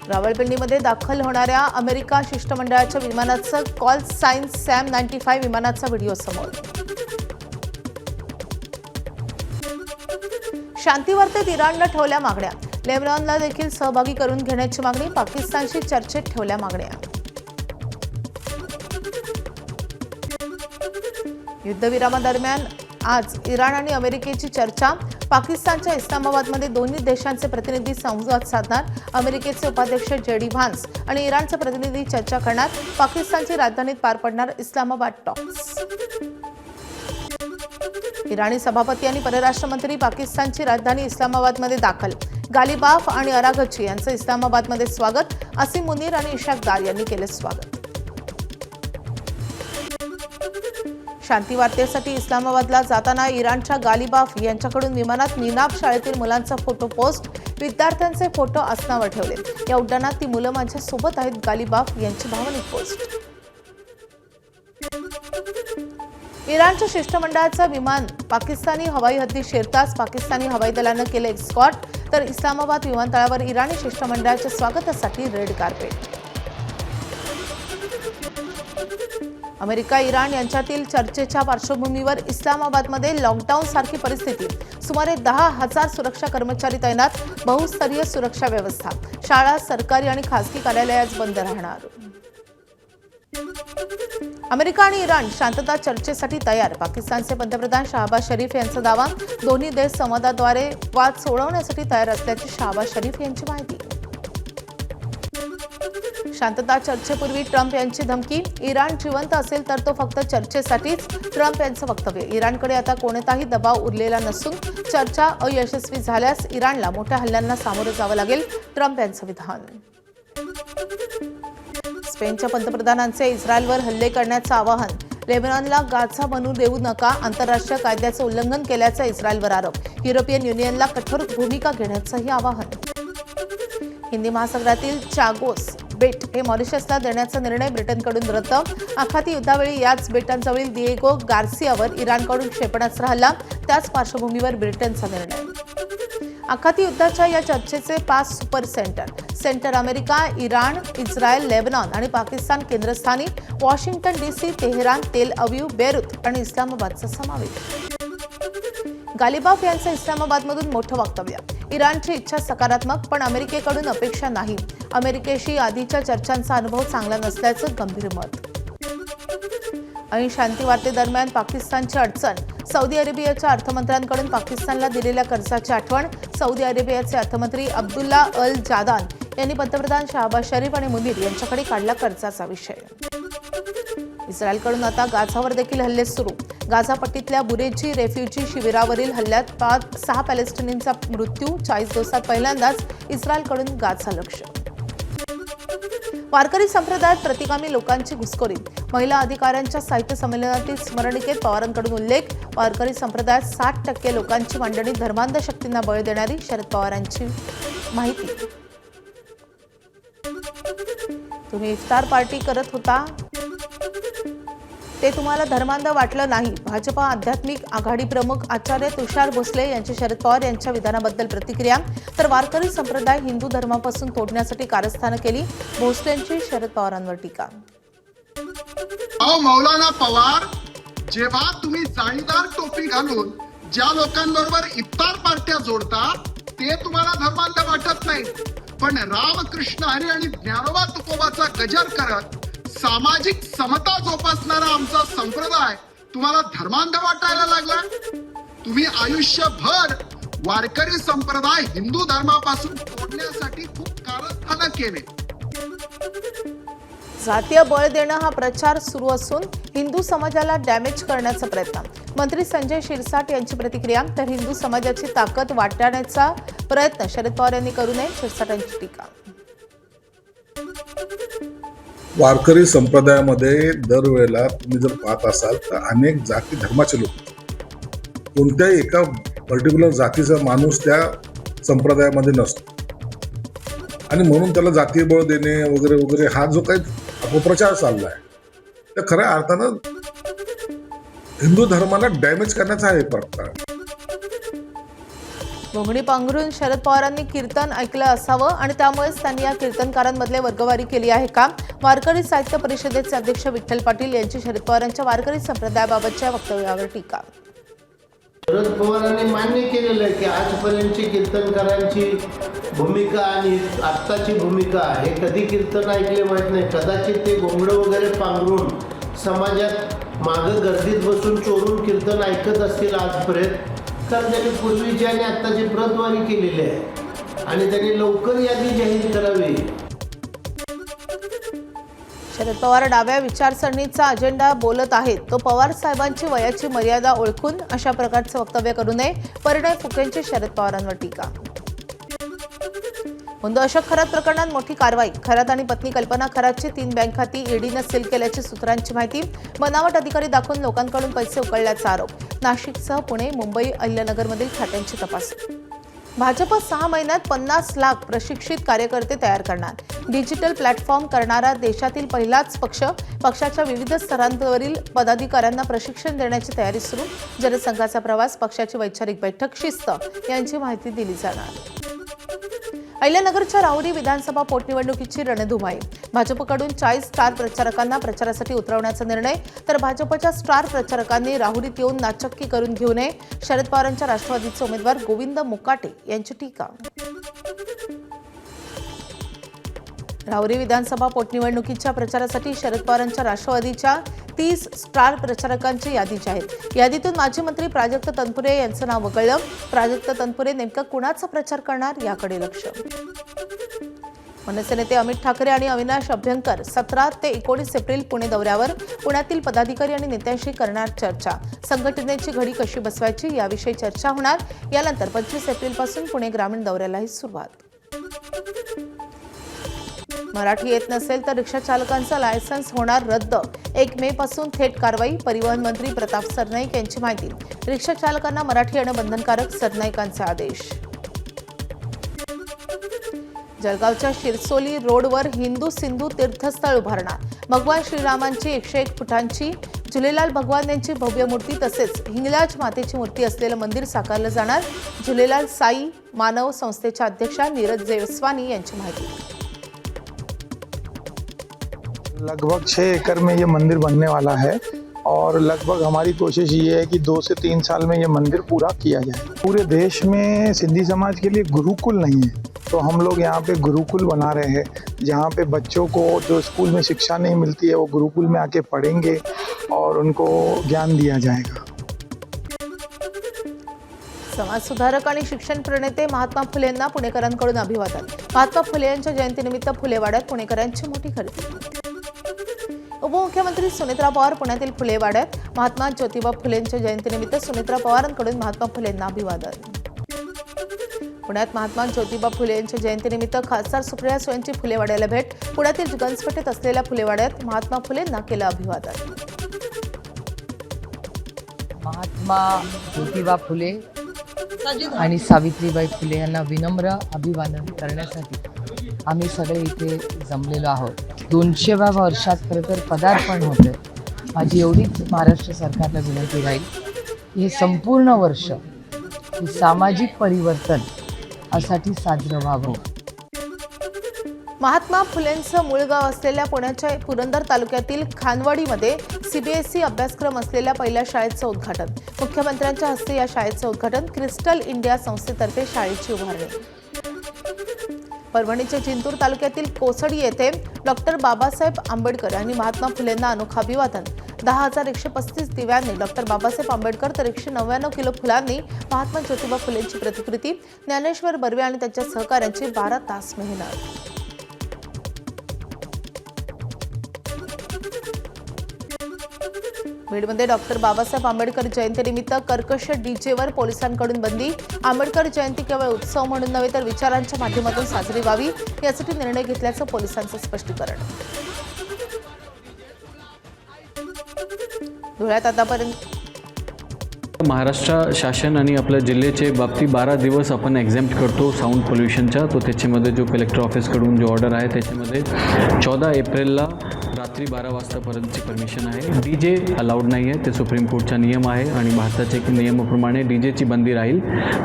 रावळपिंडीमध्ये दाखल होणाऱ्या अमेरिका शिष्टमंडळाच्या विमानाचं कॉल साइन सॅम 95 विमानाचा व्हिडिओ समोर. शांतीवार्तेत इराणनं ठेवल्या मागण्या. लेबनॉनला देखील सहभागी करून घेण्याची मागणी. पाकिस्तानशी चर्चेत ठेवल्या मागण्या. युद्धविरामादरम्यान आज इराण आणि अमेरिकेची चर्चा. पाकिस्तानच्या इस्लामाबादमध्ये दोन्ही देशांचे प्रतिनिधी संवाद साधणार. अमेरिकेचे उपाध्यक्ष JD व्हान्स आणि इराणचे प्रतिनिधी चर्चा करणार. पाकिस्तानची राजधानीत पार पडणार इस्लामाबाद टॉक्स. इराणी सभापती आणि परराष्ट्र मंत्री पाकिस्तानची राजधानी इस्लामाबादमध्ये दाखल. गालिबाफ आणि अराघची यांचं इस्लामाबादमध्ये स्वागत. असीम मुनीर आणि इशाक दार यांनी केले स्वागत. शांती वार्तेसाठी इस्लामाबादला जाताना इराणच्या गालिबाफ यांच्याकडून विमानात निनाब शाळेतील मुलांचा फोटो पोस्ट. विद्यार्थ्यांचे फोटो आसनावर ठेवले. या उड्डाणात ती मुलं माझ्या सोबत आहेत, गालिबाफ यांची भावनिक पोस्ट. इराणच्या शिष्टमंडळाचं विमान पाकिस्तानी हवाई हद्दीत शिरताच पाकिस्तानी हवाई दलानं केले एस्कॉर्ट. तर इस्लामाबाद विमानतळावर इराणी शिष्टमंडळाच्या स्वागतासाठी रेड कार्पेट. अमेरिका इराण यांच्यातील चर्चेच्या पार्श्वभूमीवर इस्लामाबादमध्ये लॉकडाऊन सारखी परिस्थिती. सुमारे 10,000 सुरक्षा कर्मचारी तैनात. बहुस्तरीय सुरक्षा व्यवस्था. शाळा, सरकारी आणि खासगी कार्यालय आज बंद राहणार. अमेरिका आणि इराण शांतता चर्चेसाठी तयार. पाकिस्तानचे पंतप्रधान शहबाज शरीफ यांचा दावा. दोन्ही देश संवादाद्वारे वाद सोडवण्यासाठी तयार असल्याची शहबाज शरीफ यांची माहिती. शांतता चर्चेपूर्वी ट्रम्प यांची धमकी. इराण जिवंत असेल तर तो फक्त चर्चेसाठीच. ट्रम्प यांचं वक्तव्य. इराणकडे आता कोणताही दबाव उरलेला नसून चर्चा अयशस्वी झाल्यास इराणला मोठ्या हल्ल्यांना सामोरं जावं लागेल. ट्रम्प यांचं विधान. स्पेनच्या पंतप्रधानांचे इस्रायलवर हल्ले करण्याचं आवाहन. लेबनॉनला गाझा बनू देऊ नका. आंतरराष्ट्रीय कायद्याचं उल्लंघन केल्याचा इस्रायलवर आरोप. युरोपियन युनियनला कठोर भूमिका घेण्याचंही आवाहन. हिंदी महासागरातील चागोस बेट हे मॉरिशसला देण्याचा निर्णय ब्रिटनकडून रद्द. आखाती युद्धावेळी याच बेटांजवळील दिएगो गार्सियावर इराणकडून क्षेपणास्त्र हल्ला. त्याच पार्श्वभूमीवर ब्रिटनचा निर्णय. आखाती युद्धाच्या या चर्चेचे 5 super centre America, Iran, Israel, Lebanon आणि पाकिस्तान केंद्रस्थानी. वॉशिंग्टन DC, तेहरान, तेल अवीव, बेरूत आणि इस्लामाबादचा समावेश. गालिबाफ यांचं इस्लामाबादमधून मोठं वक्तव्य. इराणची इच्छा सकारात्मक, पण अमेरिकेकडून अपेक्षा नाही. अमेरिकेशी आधीच्या चर्चांचा अनुभव चांगला नसल्याचं गंभीर मत. आणि शांती वार्तेदरम्यान पाकिस्तानची अडचण. सौदी अरेबियाच्या अर्थमंत्र्यांकडून पाकिस्तानला दिलेल्या कर्जाची आठवण. सौदी अरेबियाचे अर्थमंत्री अब्दुल्ला अल जादान यांनी पंतप्रधान शहबाज शरीफ आणि मुनीर यांच्याकडे काढला कर्जाचा विषय. इस्रायलकडून आता गाझावर देखील हल्ले सुरू. गाझा पट्टीतल्या बुरेजी रेफ्युजी शिबिरावरील हल्ल्यात 6 पॅलेस्टिनींचा मृत्यू. 40 दिवसात पहिल्यांदाच इस्रायलकडून गाझा लक्ष. वारकरी संप्रदायात प्रतिगामी लोकांची घुसखोरी. महिला अधिकाऱ्यांच्या साहित्य संमेलनातील स्मरणिकेत पवारांकडून उल्लेख. वारकरी संप्रदायात 60% लोकांची मांडणी धर्मांध शक्तींना बळ देणारी. शरद पवारांची माहिती. तुम्ही इफ्तार पार्टी करत होता ते तुम्हाला धर्मांध वाटलं नाही. भाजपा आध्यात्मिक आघाडी प्रमुख आचार्य तुषार भोसले यांची शरद पवार यांच्या विधानाबद्दल प्रतिक्रिया. तर वारकरी संप्रदाय हिंदू धर्मापासून तोडण्यासाठी कारस्थानं केली. भोसलेंची शरद पवारांवर टीका. मौलाना पवार, जेव्हा तुम्ही जाळीदार टोपी घालून ज्या लोकांबरोबर इफ्तार पार्ट्या जोडता ते तुम्हाला धर्मांध वाटत नाही, पण रामकृष्ण हरी आणि ज्ञानोबा तुकोबाचा गजर करत सामाजिक समता जोपासणारा आमचा संप्रदाय तुम्हाला धर्मांध वाटायला लागला. तुम्ही आयुष्यभर वारकरी संप्रदाय हिंदू धर्मापासून तोडण्यासाठी खूप कारस्थानं केले. जातीय बळ देणं हा प्रचार सुरू असून हिंदू समाजाला डॅमेज करण्याचा प्रयत्न. मंत्री संजय शिरसाट यांची प्रतिक्रिया. तर हिंदू समाजाची ताकद वाटण्याचा प्रयत्न शरद पवार यांनी करू नये. शिरसाटांची टीका. वारकरी संप्रदायामध्ये दरवेळेला तुम्ही जर पाहत असाल तर अनेक जाती धर्माचे लोक, कोणत्याही एका पर्टिक्युलर जातीचा माणूस त्या संप्रदायामध्ये नसतो आणि म्हणून त्याला जातीय बळ देणे वगैरे वगैरे हा जो काही अपप्रचार चालला आहे त्या खऱ्या अर्थानं हिंदू धर्माला डॅमेज करण्याचा हा एक प्रकार. घोंगडी पांघरून शरद पवारांनी कीर्तन ऐकलं असावं आणि त्यामुळेच त्यांनी या कीर्तनकारांमधले वर्गवारी केली आहे का? वारकरी साहित्य परिषदेचे अध्यक्ष विठ्ठल पाटील यांची शरद पवारांच्या वारकरी संप्रदायाबाबतच्या वक्तव्यावर टीका. शरद पवारांनी मान्य केलेलं आहे की आजपर्यंतची कीर्तनकारांची भूमिका आणि आत्ताची भूमिका हे कधी कीर्तन ऐकले माहीत नाही. कदाचित ते घोंगडं वगैरे पांघरून समाजात मागं गर्दीत बसून चोरून कीर्तन ऐकत असतील आजपर्यंत. कारण त्यांनी पूर्वीची आणि आत्ताची प्रतवारी केलेली आहे आणि त्यांनी लवकर यादी जाहीर करावी. शरद पवार डाव्या विचारसरणीचा अजेंडा बोलत आहेत. तो पवार साहेबांची वयाची मर्यादा ओळखून अशा प्रकारचे वक्तव्य करू नये. परिणय फुकेंची शरद पवारांवर टीका. मुंदो अशोक खरात प्रकरणात मोठी कारवाई. खरात आणि पत्नी कल्पना खरातची 3 बँक खाती ईडीनं सील केल्याची सूत्रांची माहिती. बनावट अधिकारी दाखवून लोकांकडून पैसे उकळल्याचा आरोप. नाशिकसह पुणे, मुंबई, अहिल्यानगरमधील खात्यांची तपासणी. भाजप 6 महिन्यात 50 लाख प्रशिक्षित कार्यकर्ते तयार करणार. डिजिटल प्लॅटफॉर्म करणारा देशातील पहिलाच पक्ष. पक्षाच्या विविध स्तरांवरील पदाधिकाऱ्यांना प्रशिक्षण देण्याची तयारी सुरू. जनसंघाचा प्रवास, पक्षाची वैचारिक बैठक, शिस्त यांची माहिती दिली जाणार. अहिल्यानगरच्या राहुरी विधानसभा पोटनिवडणुकीची रणधुमाळी. भाजपकडून 40 स्टार प्रचारकांना प्रचारासाठी उतरवण्याचा निर्णय, तर भाजपच्या स्टार प्रचारकांनी राहुरीत येऊन नाचक्की करून घेऊ नये. शरद पवारांच्या राष्ट्रवादीचे उमेदवार गोविंद मुकाटे यांची टीका. राहुरी विधानसभा पोटनिवडणुकीच्या प्रचारासाठी शरद पवारांच्या राष्ट्रवादीच्या 30 स्टार प्रचारकांची यादी जाहीर. यादीतून माजी मंत्री प्राजक्त तनपुरे यांचं नाव वगळलं. प्राजक्त तनपुरे नेमका कुणाचा प्रचार करणार याकडे लक्ष. मनसे नेते अमित ठाकरे आणि अविनाश अभ्यंकर 17 ते 19 एप्रिल पुणे दौऱ्यावर. पुण्यातील पदाधिकारी आणि नेत्यांशी करणार चर्चा. संघटनेची घडी कशी बसवायची याविषयी चर्चा होणार. यानंतर 25 एप्रिलपासून पुणे ग्रामीण दौऱ्यालाही सुरुवात. मराठी येत नसेल तर रिक्षा चालकांचं लायसन्स होणार रद्द. 1 मे पासून थेट कारवाई. परिवहन मंत्री प्रताप सरनाईक यांची माहिती. रिक्षा चालकांना मराठी येणं बंधनकारक. सरनाईकांचे आदेश. जळगावच्या शिरसोली रोडवर हिंदू सिंधू तीर्थस्थळ उभारणार. भगवान श्रीरामांची 101 फुटांची झुलेलाल भगवान यांची भव्य मूर्ती तसेच हिंगलाज मातेची मूर्ती असलेलं मंदिर साकारलं जाणार. झुलेलाल साई मानव संस्थेच्या अध्यक्षा नीरज जेसवानी यांची माहिती. लगभग 6 एकड़ में ये मंदिर बनने वाला है और लगभग हमारी कोशिश ये है कि 2 से 3 साल में ये मंदिर पूरा किया जाए. पूरे देश में सिंधी समाज के लिए गुरुकुल नहीं है, तो हम लोग यहाँ पे गुरुकुल बना रहे हैं जहाँ पे बच्चों को जो स्कूल में शिक्षा नहीं मिलती है वो गुरुकुल में आके पढ़ेंगे और उनको ज्ञान दिया जाएगा. समाजसुधारक आणि शिक्षण प्रणेते महात्मा फुले यांना पुणेकरांकडून अभिवादन. महात्मा फुले यांच्या जयंतीनिमित्त फुलेवाड्यात पुणेकरांची मोठी गर्दी. उपमुख्यमंत्री सुनेत्रा पवार पुण्यातील फुलेवाड्यात. महात्मा ज्योतिबा फुलेंच्या जयंतीनिमित्त सुनेत्रा पवारांकडून महात्मा फुलेंना अभिवादन. पुण्यात महात्मा ज्योतिबा फुले यांच्या जयंतीनिमित्त खासदार सुप्रिया सुळेंची फुलेवाड्याला भेट. पुण्यातील गंजपेठेत असलेल्या फुलेवाड्यात महात्मा फुलेंना केलं अभिवादन. महात्मा ज्योतिबा फुले आणि सावित्रीबाई फुले यांना विनम्र अभिवादन करण्यासाठी आम्ही सगळे इथे जमलेलो आहोत. 200व्या वर्षात खरं तर पदार्पण होतं. माझी एवढीच महाराष्ट्र सरकारला विनंती राहील, हे संपूर्ण वर्ष हे सामाजिक परिवर्तन यासाठी साजरं व्हावं. महात्मा फुलेंचं मूळ गाव असलेल्या पुण्याच्या पुरंदर तालुक्यातील खानवाडीमध्ये सीबीएसई अभ्यासक्रम असलेल्या पहिल्या शाळेचं उद्घाटन. मुख्यमंत्र्यांच्या हस्ते या शाळेचं उद्घाटन. क्रिस्टल इंडिया संस्थेतर्फे शाळेची उभारणी. परभणीच्या जिंतूर तालुक्यातील कोसडी येथे डॉक्टर बाबासाहेब आंबेडकर आणि महात्मा फुलेंना अनोखं अभिवादन. 10,135 दिव्यांनी डॉक्टर बाबासाहेब आंबेडकर तर 199 किलो फुलांनी महात्मा ज्योतिबा फुलेंची प्रतिकृती. ज्ञानेश्वर बर्वे आणि त्यांच्या सहकाऱ्यांची 12 तास मेहनत. बीडमध्ये डॉक्टर बाबासाहेब आंबेडकर जयंतीनिमित्त कर्कश डीजेवर पोलिसांकडून बंदी. आंबेडकर जयंती केवळ उत्सव म्हणून नव्हे तर विचारांच्या माध्यमातून साजरी व्हावी यासाठी निर्णय घेतल्याचं पोलिसांचं स्पष्टीकरण. धुळ्यात आतापर्यंत महाराष्ट्र शासन आणि आपल्या जिल्ह्याचे बाबतीत 12 दिवस आपण एक्झॅम्प्ट करतो साऊंड पोल्युशनचा. तो त्याच्यामध्ये जो कलेक्टर ऑफिसकडून जो ऑर्डर आहे त्याच्यामध्ये 14 एप्रिलला रात्री 12 वाजतापर्यंतची परमिशन आहे. DJ अलाउड नाही आहे, ते सुप्रीम कोर्टचा नियम आहे आणि भारताच्या नियमाप्रमाणे DJची बंदी राहील.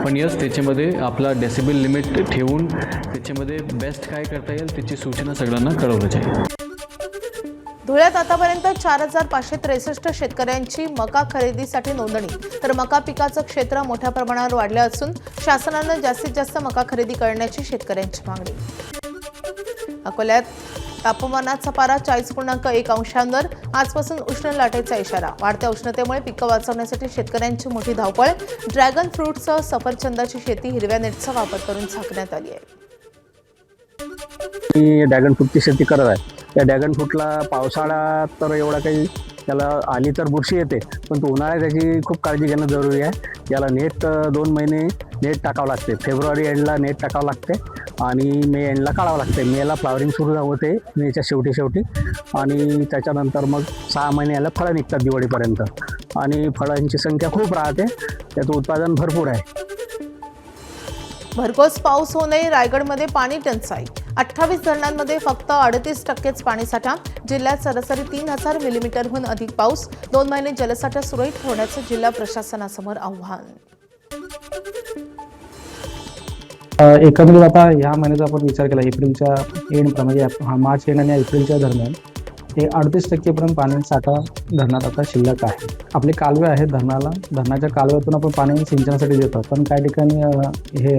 पण यस, त्याच्यामध्ये आपला डेसिबल लिमिट ठेवून त्याच्यामध्ये बेस्ट काय करता येईल त्याची सूचना सगळ्यांना कळवलं जाईल. धुळ्यात आतापर्यंत 4,563 शेतकऱ्यांची मका खरेदीसाठी नोंदणी, तर मका पिकाचं क्षेत्र मोठ्या प्रमाणावर वाढलं असून शासनानं जास्तीत जास्त मका खरेदी करण्याची शेतकऱ्यांची मागणी. अकोल्यात तापमानाचा पारा 40.1 अंशांवर, आजपासून उष्ण लाटेचा इशारा. वाढत्या उष्णतेमुळे पिकं वाचवण्यासाठी शेतकऱ्यांची मोठी धावपळ. ड्रॅगन फ्रूटसह सफरचंदाची शेती हिरव्या नेटचा वापर करून झाकण्यात आली आहे. मी ड्रॅगन फ्रूटची शेती करत आहे. त्या ड्रॅगन फ्रूटला पावसाळ्यात तर एवढा काही त्याला आली तर बुरशी येते, पण उन्हाळ्यात त्याची खूप काळजी घेणं जरुरी आहे. याला नेट 2 महिने नेट टाकावं लागते. फेब्रुवारी एंडला नेट टाकावं लागते आणि मे एंडला काढावं लागते. मेला फ्लावरिंग सुरू होते मेच्या शेवटी आणि त्याच्यानंतर मग 6 महिने याला फळं निघतात दिवाळीपर्यंत आणि फळांची संख्या खूप राहते. त्याचं उत्पादन भरपूर आहे. भरघोस पाऊस होऊ नये, रायगडमध्ये पाणी टंचाई. 28 धरणांमध्ये फक्त 38%च पाणीसाठा. जिल्ह्यात सरासरी 3000 मिलीमीटरहून अधिक पाऊस. 2 महिने जलसाठा सुरळीत ठेवण्याचं जिल्हा प्रशासनासमोर आव्हान. एकंदरीत आता ह्या महिन्याचा आपण विचार केला, एप्रिलच्या एंड म्हणजे मार्च एंड आणि एप्रिलच्या दरम्यान हे 38% पाणी साठा धरणात आता शिल्लक आहे. आपले कालवे आहेत धरणाच्या कालव्यातून आपण पाणी सिंचनासाठी देतो, पण काही ठिकाणी हे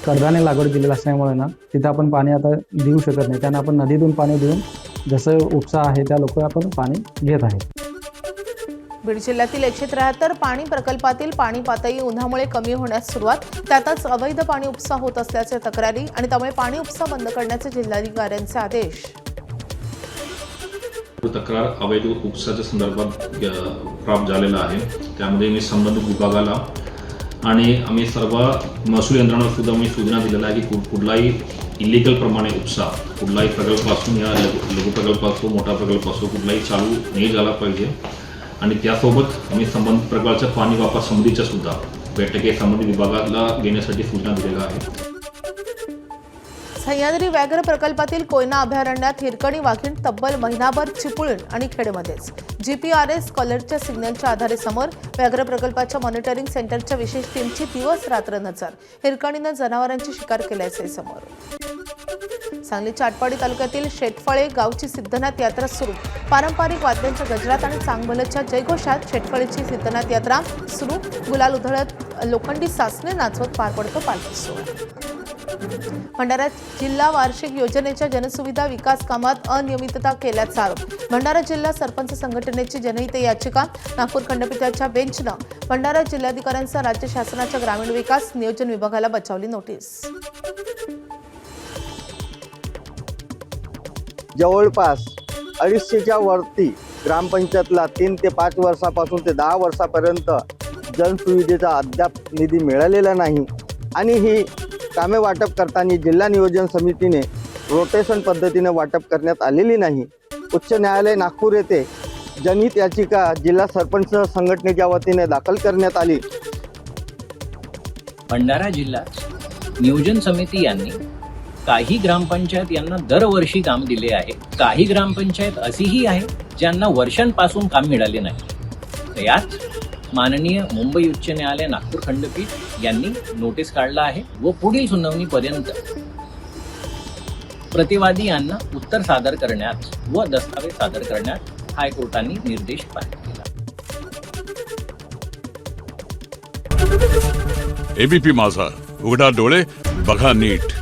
कडधान्य लागवड केलेलं असल्यामुळे ना तिथं आपण पाणी आता देऊ शकत नाही. त्यांना आपण नदीतून पाणी देऊन जसं उपसा आहे त्या लोक आपण पाणी घेत आहे. बीड जिल्ह्यातील 173 पाणी प्रकल्पातील पाणी पातळी उन्हामुळे कमी होण्यास सुरुवात. त्यातच अवैध पाणी उपसा होत असल्याच्या तक्रारी आणि त्यामुळे पाणी उपसा बंद करण्याचे जिल्हाधिकाऱ्यांचे आदेश. तक्रार अवैध उपसाच्या संदर्भात प्राप्त झालेला आहे. त्यामध्ये मी संबंधित विभागाला आणि आम्ही सर्व महसूल यंत्रणाला सुद्धा मी सूचना दिलेल्या आहे की कुठलाही इलिगल प्रमाणे उपसा कुठलाही प्रकल्प असो या लघु प्रकल्प असो मोठा प्रकल्प असो कुठलाही चालू नाही झाला पाहिजे. आणि त्यासोबत आम्ही संबंधित प्रकारच्या पाणी वापर समितीच्या सुद्धा बैठकी संबंधित विभागाला घेण्यासाठी सूचना दिलेल्या आहेत. सह्याद्री व्याघ्र प्रकल्पातील कोयना अभयारण्यात हिरकणी वाघीण तब्बल महिनाभर चिपळूण आणि खेडमध्येच. GPRS कॉलरच्या सिग्नलच्या आधारे समोर. व्याघ्र प्रकल्पाच्या मॉनिटरिंग सेंटरच्या विशेष टीमची दिवस रात्र नजर. हिरकणीनं जनावरांची शिकार केल्याचे समोर. सांगलीच्या आटपाडी तालुक्यातील शेटफळे गावची सिद्धनाथ यात्रा सुरू. पारंपरिक वाद्यांच्या गजरात आणि चांगभलच्या जयघोषात शेटफळेची सिद्धनाथ यात्रा सुरू. गुलाल उधळत लोखंडी सासने नाचवत पार पडतो पालखी सोहळा. भंडारा जिल्हा वार्षिक योजनेच्या जनसुविधा विकास कामात अनियमितता केल्याचा आरोप. भंडारा जिल्हा सरपंच संघटनेची जनहित याचिका. नागपूर खंडपीठाच्या बेंचनं भंडारा जिल्हाधिकाऱ्यांसह राज्य शासनाच्या ग्रामीण विकास नियोजन विभागाला बचावली नोटीस. जवळपास 250च्या वरती ग्रामपंचायतला 3 ते 5 वर्षापासून ते 10 वर्षापर्यंत जनसुविधेचा अद्याप निधी मिळालेला नाही आणि ही कामे वाटप करताना जिल्हा नियोजन समितीने रोटेशन पद्धतीने वाटप करण्यात आलेली नाही. उच्च न्यायालय नागपूर येथे जनहित याचिका जिल्हा सरपंच संघटनेच्या वतीने दाखल करण्यात आली. भंडारा जिल्हा नियोजन समिती यांनी काही ग्रामपंचायत यांना दरवर्षी काम दिले आहे. काही ग्रामपंचायत अशीही आहे ज्यांना वर्षांपासून काम मिळाले नाही. यात माननीय मुंबई उच्च न्यायालय नागपूर खंडपीठ यांनी नोटीस काढला आहे व पुढील सुनावणीपर्यंत प्रतिवादी यांना उत्तर सादर करण्यात व दस्तावेज सादर करण्यात हायकोर्टाने निर्देश पारित केला. एबीपी माझा, उघडा डोळे बघा नीट.